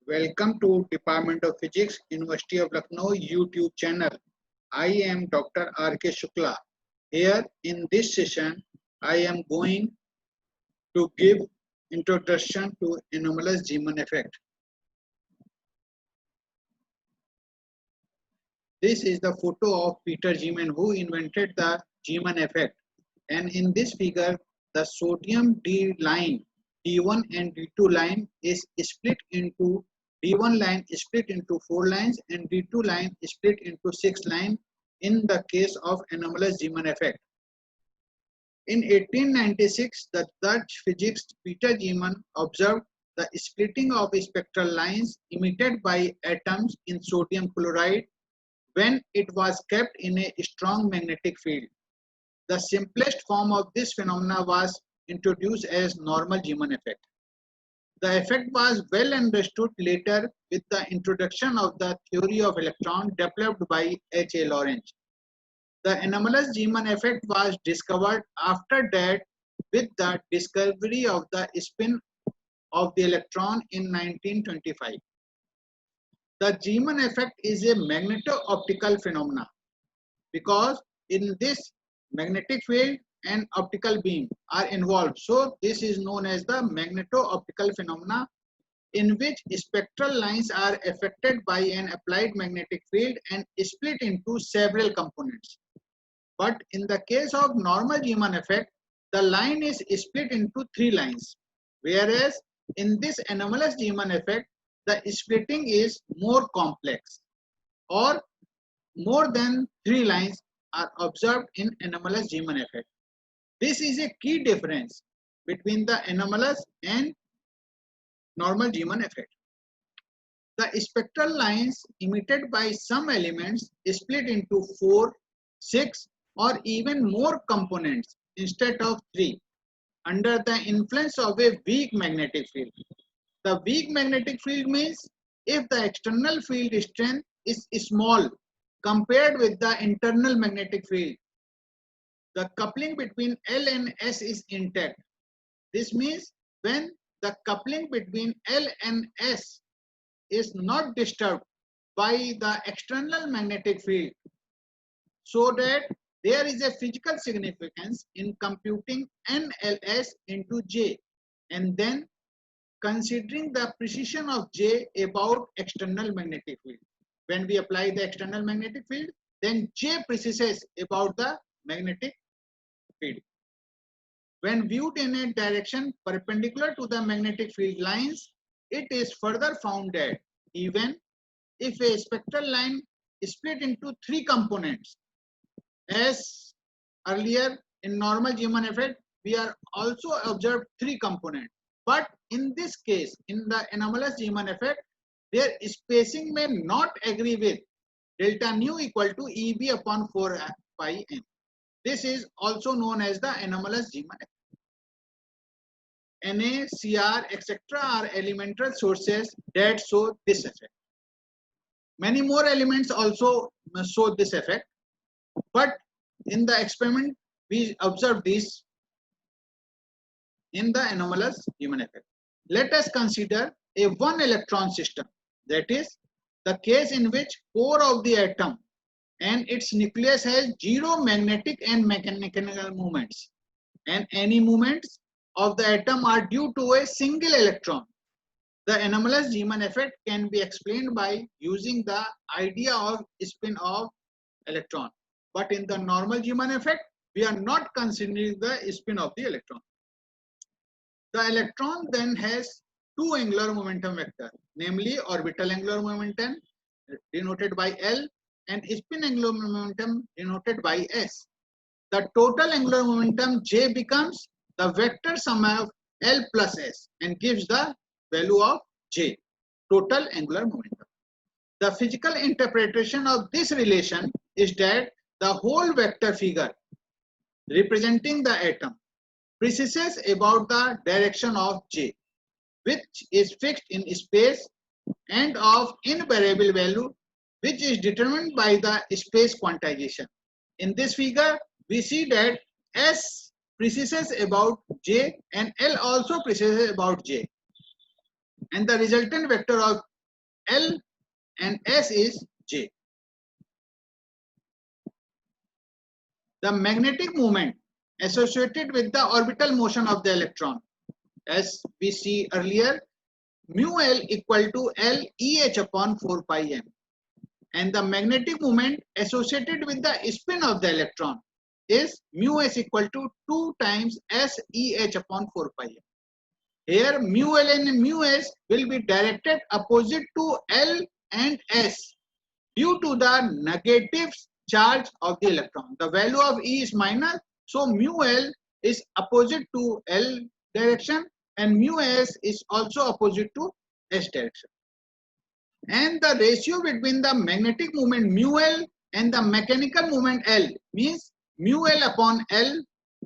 Welcome to Department of Physics, University of Lucknow YouTube channel. I am Dr. R.K. Shukla. Here in this session, I am going to give introduction to anomalous Zeeman effect. This is the photo of Peter Zeeman who invented the Zeeman effect. And in this figure, the sodium D line, D1 and D2 line is split into D1 line is split into 4 lines and D2 line is split into 6 lines in the case of anomalous Zeeman effect. In 1896, the Dutch physicist Peter Zeeman observed the splitting of spectral lines emitted by atoms in sodium chloride when it was kept in a strong magnetic field. The simplest form of this phenomena was introduced as normal Zeeman effect. The effect was well understood later with the introduction of the theory of electron developed by H. A. Lorentz. The anomalous Zeeman effect was discovered after that with the discovery of the spin of the electron in 1925. The Zeeman effect is a magneto-optical phenomenon because in this magnetic field and optical beam are involved. So this is known as the magneto-optical phenomena in which spectral lines are affected by an applied magnetic field and split into several components. But in the case of normal Zeeman effect, the line is split into 3 lines, whereas in this anomalous Zeeman effect, the splitting is more complex, or more than 3 lines are observed in anomalous Zeeman effect. This is a key difference between the anomalous and normal Zeeman effect. The spectral lines emitted by some elements split into 4, 6 or even more components instead of 3 under the influence of a weak magnetic field. The weak magnetic field means if the external field strength is small compared with the internal magnetic field, the coupling between L and S is intact. This means when the coupling between L and S is not disturbed by the external magnetic field, so that there is a physical significance in computing NLS into J and then considering the precision of J about external magnetic field. When we apply the external magnetic field, then J precises about the magnetic field. When viewed in a direction perpendicular to the magnetic field lines, it is further found that even if a spectral line is split into 3 components, as earlier in normal Zeeman effect, we are also observed 3 components. But in this case, in the anomalous Zeeman effect, their spacing may not agree with delta nu equal to EB upon 4 pi m. This is also known as the anomalous Zeeman effect. Na, Cr, etc. are elemental sources that show this effect. Many more elements also show this effect, but in the experiment we observe this in the anomalous Zeeman effect. Let us consider a one electron system, that is the case in which core of the atom and its nucleus has 0 magnetic and mechanical moments, and any movements of the atom are due to a single electron. The anomalous Zeeman effect can be explained by using the idea of spin of electron. But in the normal Zeeman effect, we are not considering the spin of the electron. The electron then has 2 angular momentum vector, namely orbital angular momentum denoted by L and spin angular momentum denoted by S. The total angular momentum J becomes the vector sum of L plus S and gives the value of J, total angular momentum. The physical interpretation of this relation is that the whole vector figure representing the atom precises about the direction of J, which is fixed in space and of invariable value, which is determined by the space quantization. In this figure, we see that S precises about J and L also precises about J. And the resultant vector of L and S is J. The magnetic moment associated with the orbital motion of the electron, as we see earlier, mu L equal to L EH upon 4 pi m, and the magnetic moment associated with the spin of the electron is mu S equal to 2 times S EH upon 4 pi m. Here mu L and mu S will be directed opposite to L and S due to the negative charge of the electron. The value of E is minus, so mu L is opposite to L direction and mu S is also opposite to S direction. And the ratio between the magnetic moment mu L and the mechanical moment L means mu L upon L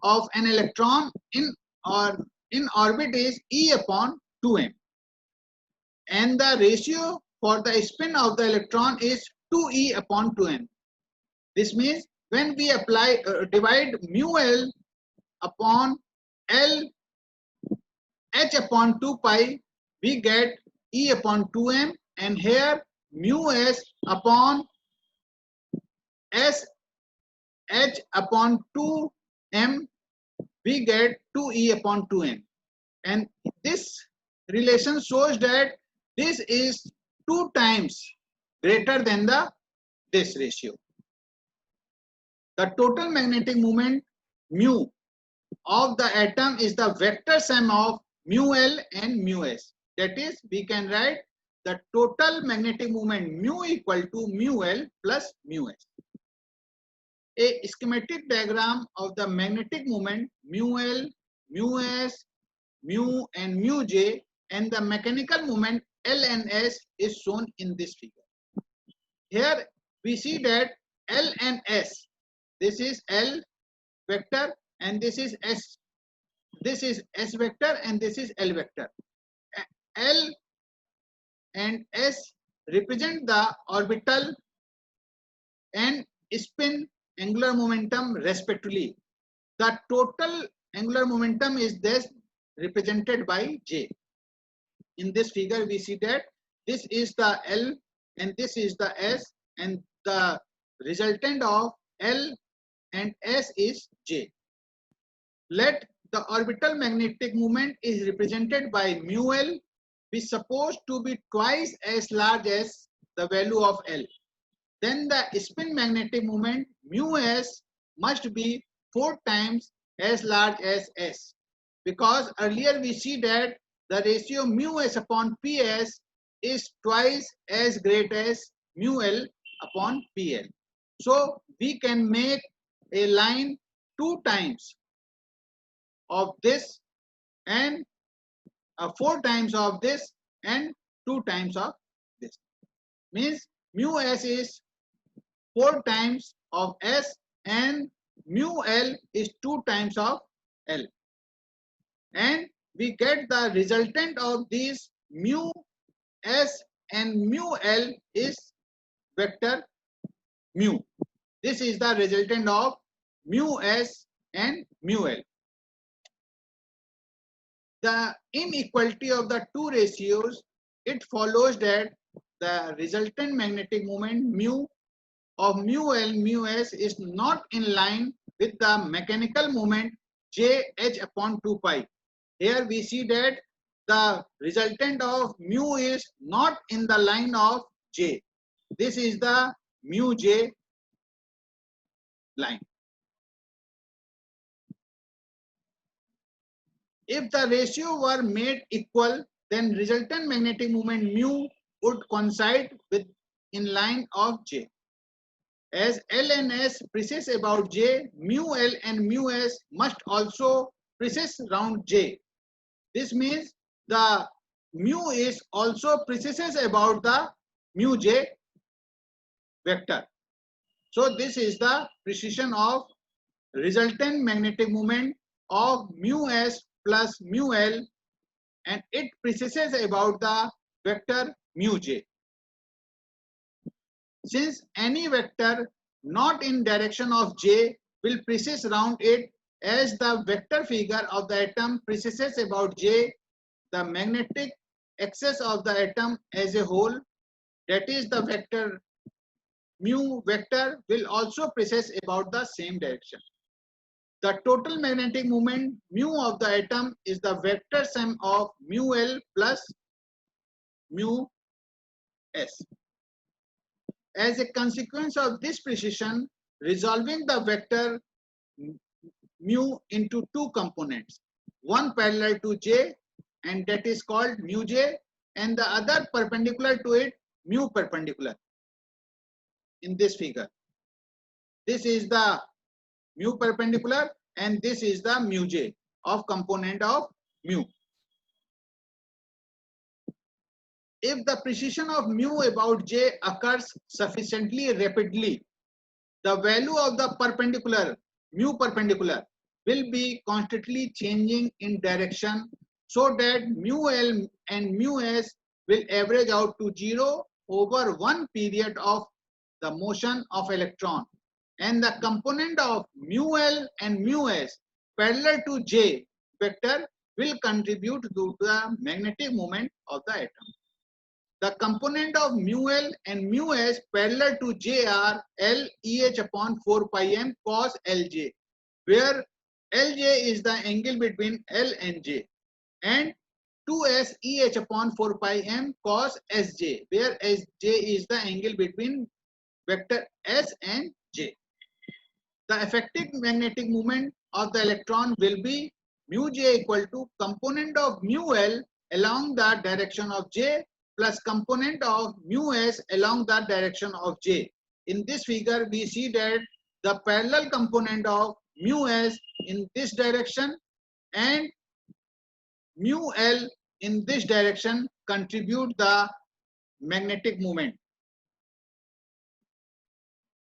of an electron in orbit is E upon 2m, and the ratio for the spin of the electron is 2e upon 2m. This means when we divide mu L upon L H upon 2 pi, we get E upon 2m, and here mu S upon S H upon 2m, we get 2e upon 2m, and this relation shows that this is 2 times greater than this ratio. The total magnetic moment mu of the atom is the vector sum of mu L and mu S. That is, we can write the total magnetic moment mu equal to mu L plus mu S. A schematic diagram of the magnetic moment mu L, mu S, mu and mu J and the mechanical moment L and S is shown in this figure. Here we see that L and S, this is L vector and this is S. This is S vector and this is L vector. L and S represent the orbital and spin angular momentum respectively. The total angular momentum is this represented by J. In this figure we see that this is the L and this is the S, and the resultant of L and S is J. Let the orbital magnetic moment is represented by mu L be supposed to be twice as large as the value of L. Then the spin magnetic moment mu S must be 4 times as large as S, because earlier we see that the ratio mu S upon PS is twice as great as mu L upon PL. So we can make a line 2 times of this and 4 times of this and 2 times of this. Means mu S is 4 times of S and mu L is 2 times of L. And we get the resultant of these mu S and mu L is vector mu. This is the resultant of mu S and mu L. The inequality of the two ratios, it follows that the resultant magnetic moment mu of mu L mu S is not in line with the mechanical moment J H upon 2 pi. Here we see that the resultant of mu is not in the line of J. This is the mu J line. If the ratio were made equal, then resultant magnetic moment mu would coincide with in line of J. As L and S precess about J, mu L and mu S must also precess round J. This means the mu is also precesses about the mu J vector. So this is the precision of resultant magnetic moment of mu S plus mu L, and it precesses about the vector mu J. Since any vector not in direction of J will precess round it, as the vector figure of the atom precesses about J, the magnetic axis of the atom as a whole that is the vector mu vector, will also precess about the same direction. The total magnetic moment mu of the atom is the vector sum of mu L plus mu S. As a consequence of this precision, resolving the vector mu into two components, one parallel to J and that is called mu J, and the other perpendicular to it, mu perpendicular. In this figure, this is the mu perpendicular and this is the mu J of component of mu. If the precision of mu about J occurs sufficiently rapidly, the value of the perpendicular, mu perpendicular, will be constantly changing in direction so that mu L and mu S will average out to 0 over one period of the motion of electron, and the component of mu L and mu S parallel to J vector will contribute to the magnetic moment of the atom. The component of mu L and mu S parallel to J are L EH upon 4 pi m cos Lj, where Lj is the angle between L and J, and 2S EH upon 4 pi m cos Sj, where Sj is the angle between vector S and J. The effective magnetic moment of the electron will be mu J equal to component of mu L along the direction of J plus component of mu S along the direction of J. In this figure, we see that the parallel component of mu S in this direction and mu L in this direction contribute the magnetic moment.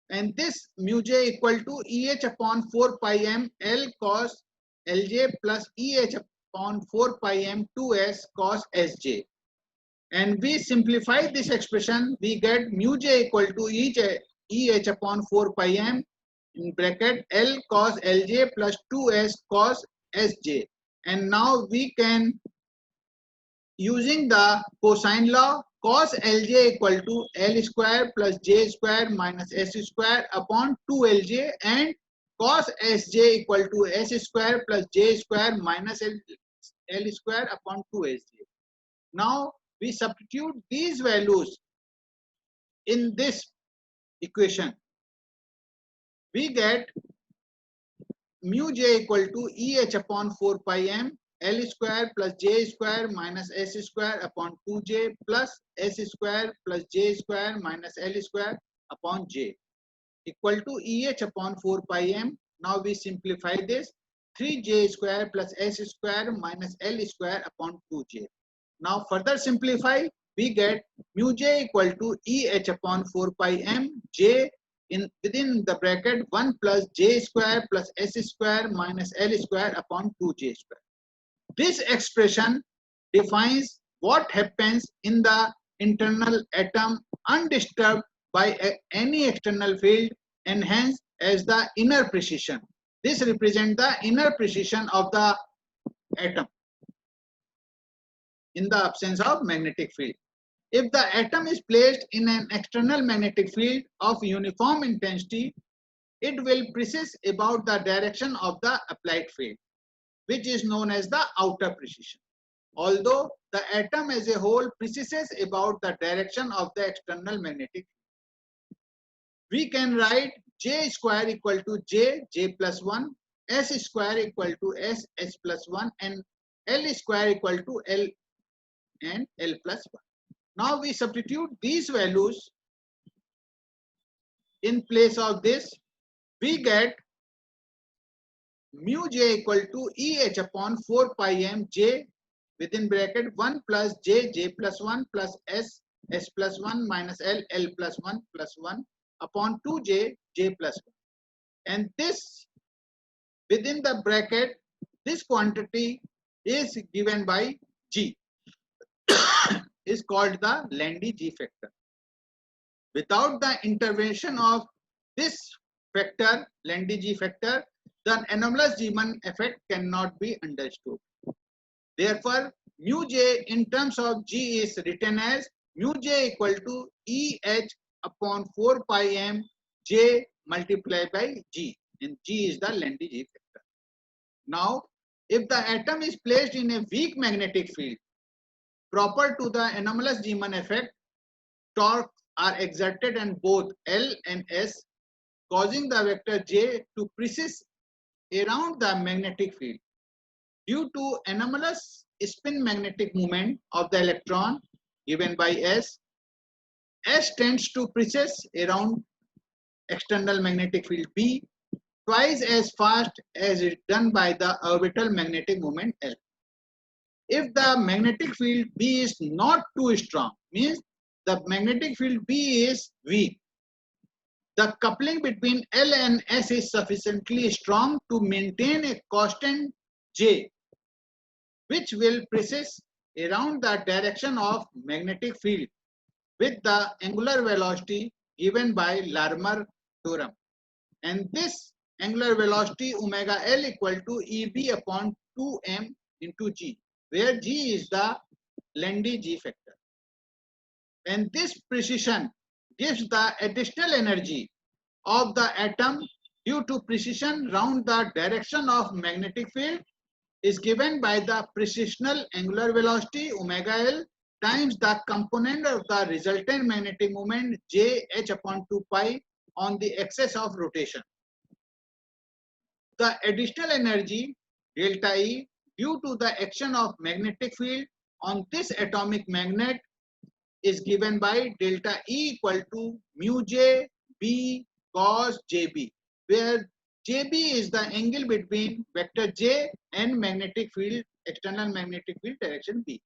And this mu J equal to EH upon 4 pi m L cos Lj plus EH upon 4 pi m 2S cos Sj. And we simplify this expression, we get mu J equal to EH upon 4 pi m in bracket L cos Lj plus 2S cos Sj. And now we can, using the cosine law, cos Lj equal to L square plus J square minus S square upon 2Lj, and cos Sj equal to S square plus J square minus L square upon 2Sj. Now we substitute these values in this equation. We get mu J equal to EH upon 4 pi m L square plus J square minus S square upon 2J plus S square plus J square minus L square upon J equal to EH upon 4 pi m. Now we simplify this, 3J square plus S square minus L square upon 2J. Now further simplify, we get mu J equal to EH upon 4 pi m J in within the bracket 1 plus J square plus S square minus L square upon 2J square. This expression defines what happens in the internal atom undisturbed by any external field, and hence as the inner precision. This represents the inner precision of the atom in the absence of magnetic field. If the atom is placed in an external magnetic field of uniform intensity, it will precess about the direction of the applied field, which is known as the outer precision. Although the atom as a whole precesses about the direction of the external magnetic field. We can write J square equal to J plus 1, S square equal to S plus 1, and L square equal to L and L plus 1. Now we substitute these values in place of this. We get mu J equal to EH upon 4 pi m J within bracket 1 plus J plus 1 plus S plus 1 minus L plus 1 plus 1 upon 2J plus 1. And this within the bracket, this quantity is given by G. Is called the Landy G factor. Without the intervention of this factor, Landy G factor, the anomalous Zeeman effect cannot be understood. Therefore, mu J in terms of G is written as mu J equal to EH upon 4 pi m J multiplied by G, and G is the Landy G factor. Now, if the atom is placed in a weak magnetic field proper to the anomalous Zeeman effect, torques are exerted on both L and S, causing the vector J to precess around the magnetic field. Due to anomalous spin magnetic moment of the electron given by S tends to precess around external magnetic field B twice as fast as is done by the orbital magnetic moment L. If the magnetic field B is not too strong, means the magnetic field B is weak, the coupling between L and S is sufficiently strong to maintain a constant J, which will precess around the direction of magnetic field with the angular velocity given by Larmor theorem. And this angular velocity omega L equal to EB upon 2m into G, where G is the Landy G factor. And this precision gives the additional energy of the atom due to precision round the direction of magnetic field is given by the precessional angular velocity omega L times the component of the resultant magnetic moment J h upon 2 pi on the axis of rotation. The additional energy delta E due to the action of magnetic field on this atomic magnet is given by delta E equal to mu J B cos JB, where JB is the angle between vector J and magnetic field, external magnetic field direction B.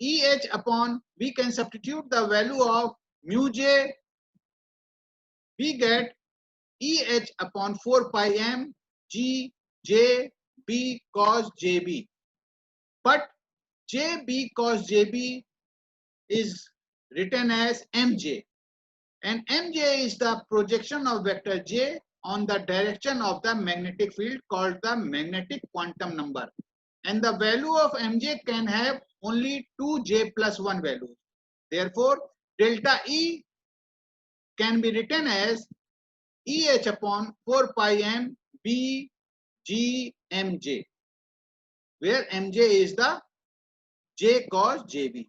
EH upon, we can substitute the value of mu J, we get EH upon 4 pi m G J B cos JB. But JB cos JB is written as MJ, and MJ is the projection of vector J on the direction of the magnetic field called the magnetic quantum number, and the value of MJ can have only 2J plus 1 values. Therefore, delta E can be written as EH upon 4 pi m B G MJ, where MJ is the J cos JB.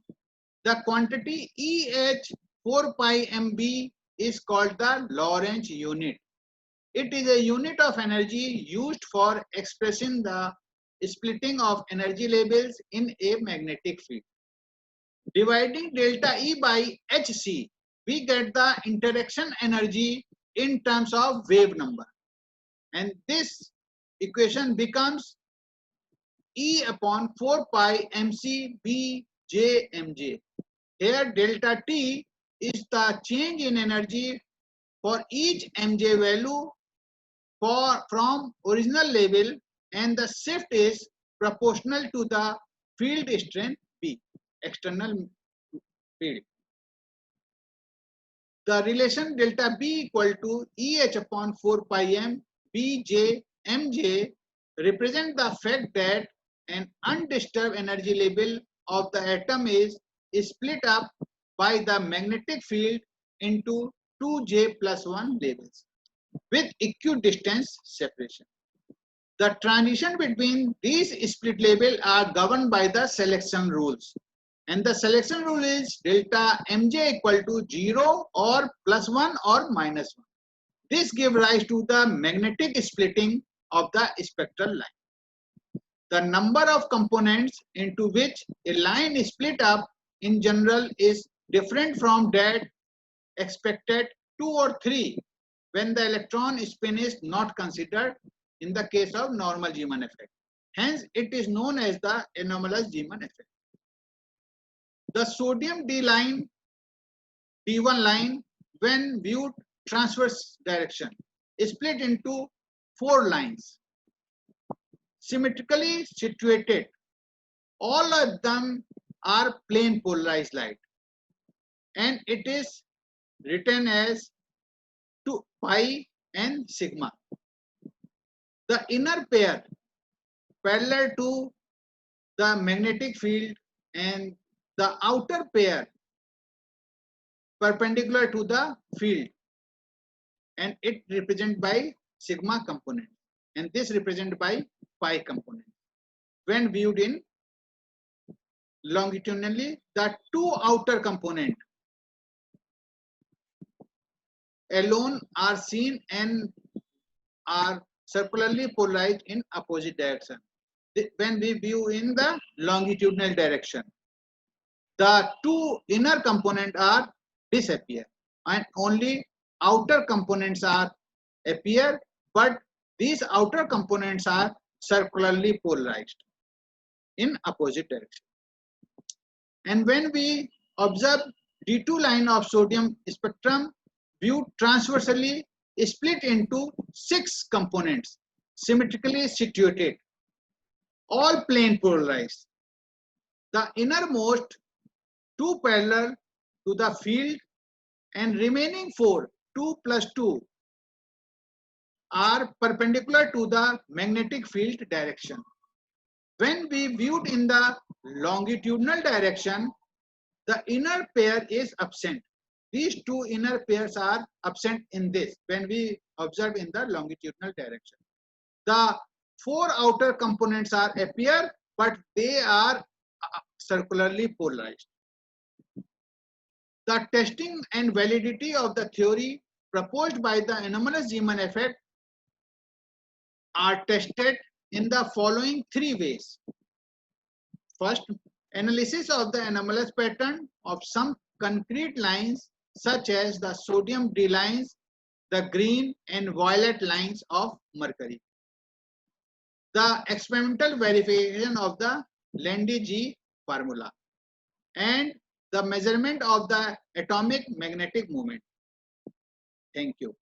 The quantity EH 4 pi MB is called the Lorentz unit. It is a unit of energy used for expressing the splitting of energy levels in a magnetic field. Dividing delta E by Hc, we get the interaction energy in terms of wave number. And this equation becomes E upon 4 pi MC B J MJ. Here delta T is the change in energy for each MJ value from original level, and the shift is proportional to the field strength B, external field. The relation delta B equal to EH upon 4 pi m Bj Mj represent the fact that an undisturbed energy level of the atom is split up by the magnetic field into 2J plus 1 levels with equidistance separation. The transition between these split levels are governed by the selection rules. And the selection rule is delta Mj equal to 0 or plus 1 or minus 1. This gives rise to the magnetic splitting of the spectral line. The number of components into which a line is split up in general is different from that expected 2 or 3 when the electron spin is not considered in the case of normal Zeeman effect. Hence, it is known as the anomalous Zeeman effect. The sodium D line, D1 line, when viewed transverse direction, is split into 4 lines, symmetrically situated. All of them are plane polarized light, and it is written as 2 pi and sigma. The inner pair parallel to the magnetic field and the outer pair perpendicular to the field, and it represented by sigma component, and this represented by pi component. When viewed in longitudinally, the two outer components alone are seen and are circularly polarized in opposite direction. When we view in the longitudinal direction, the two inner components are disappear and only outer components are appear, but these outer components are circularly polarized in opposite direction. And when we observe D2 line of sodium spectrum viewed transversely, split into 6 components symmetrically situated, all plane polarized. The innermost 2 parallel to the field, and remaining 4, 2 plus 2, are perpendicular to the magnetic field direction. When we viewed in the longitudinal direction, the inner pair is absent. These two inner pairs are absent in this when we observe in the longitudinal direction. The 4 outer components are appear, but they are circularly polarized. The testing and validity of the theory proposed by the anomalous Zeeman effect are tested in the following 3 ways. First, analysis of the anomalous pattern of some concrete lines such as the sodium D lines, the green and violet lines of mercury. The experimental verification of the Landy-G formula and the measurement of the atomic magnetic moment. Thank you.